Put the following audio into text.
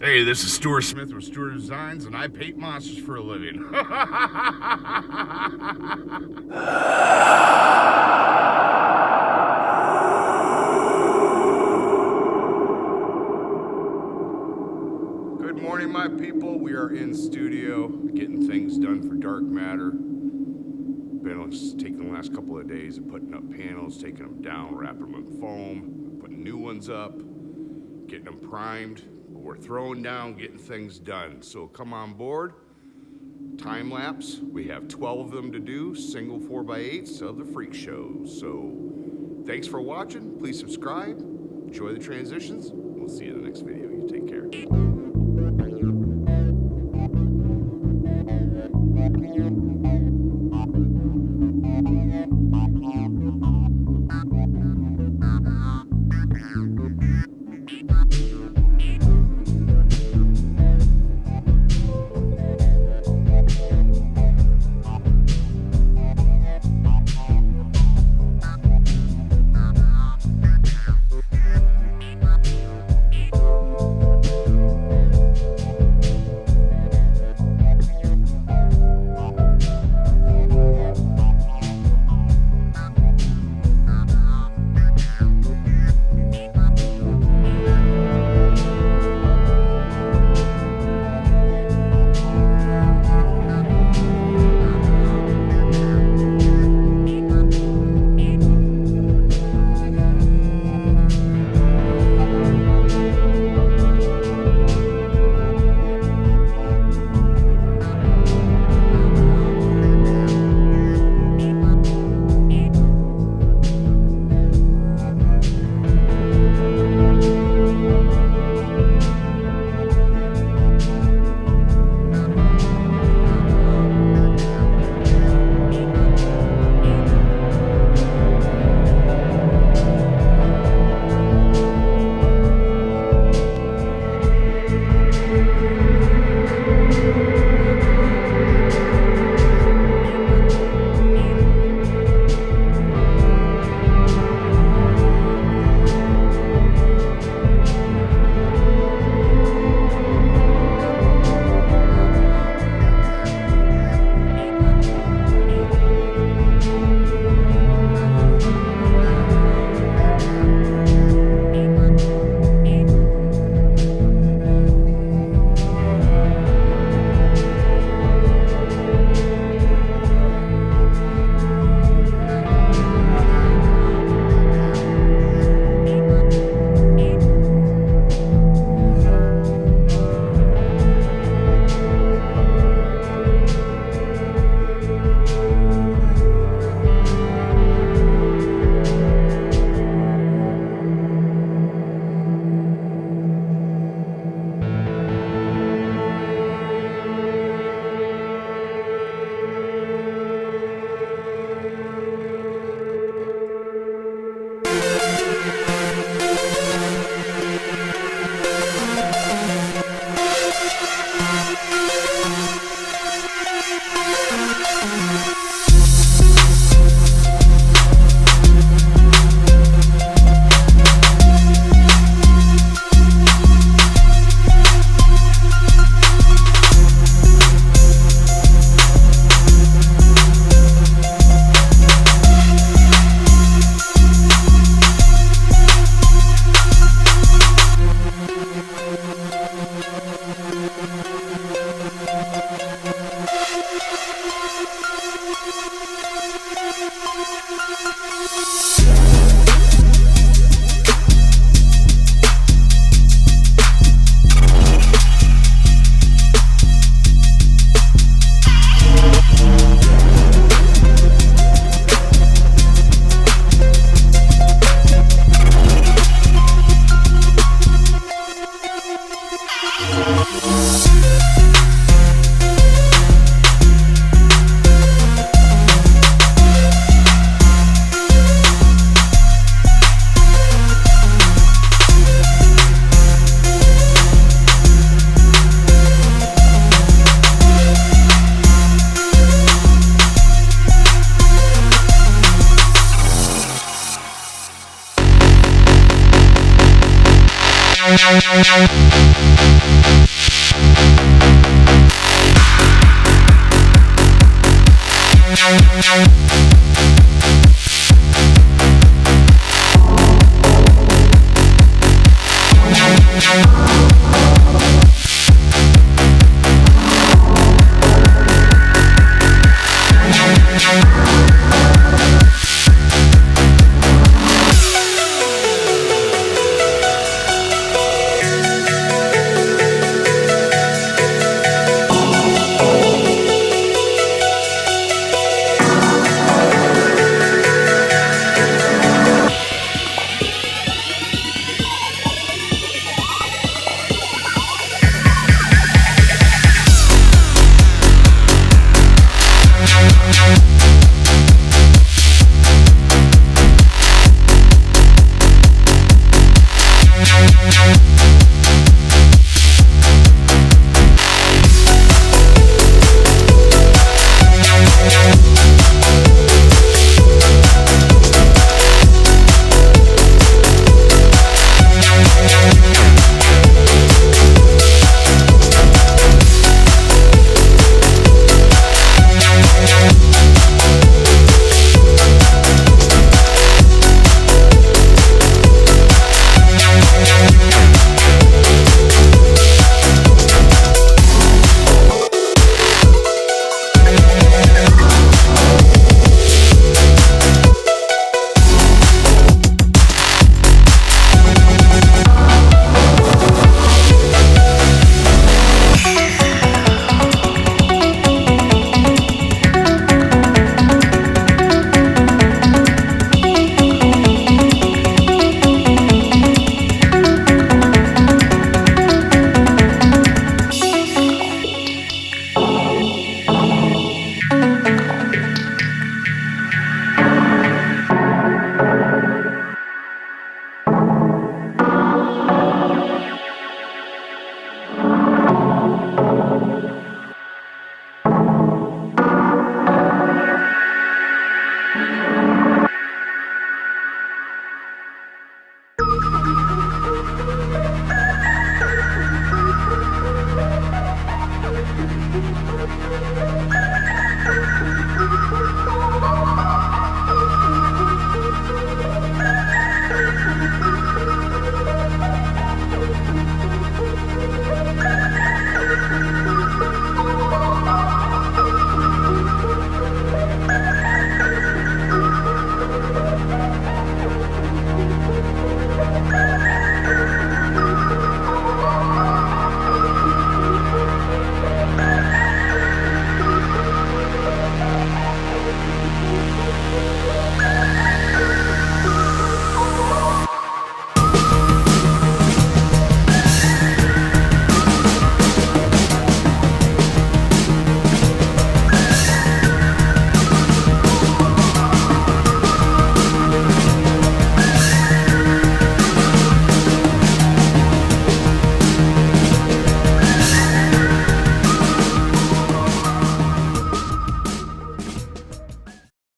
Hey, this is Stuart Smith with Stuart Designs, and I paint monsters for a living. Good morning, my people. We are in studio getting things done for Darkmatter. Been taking the last couple of days of putting up panels, taking them down, wrapping them in foam, putting new ones up, getting them primed. We're throwing down, getting things done. So come on board. Time lapse. We have 12 of them to do, single 4x8s of the freak shows. So thanks for watching. Please subscribe. Enjoy the transitions. We'll see you in the next video. You take care. Airbrushing.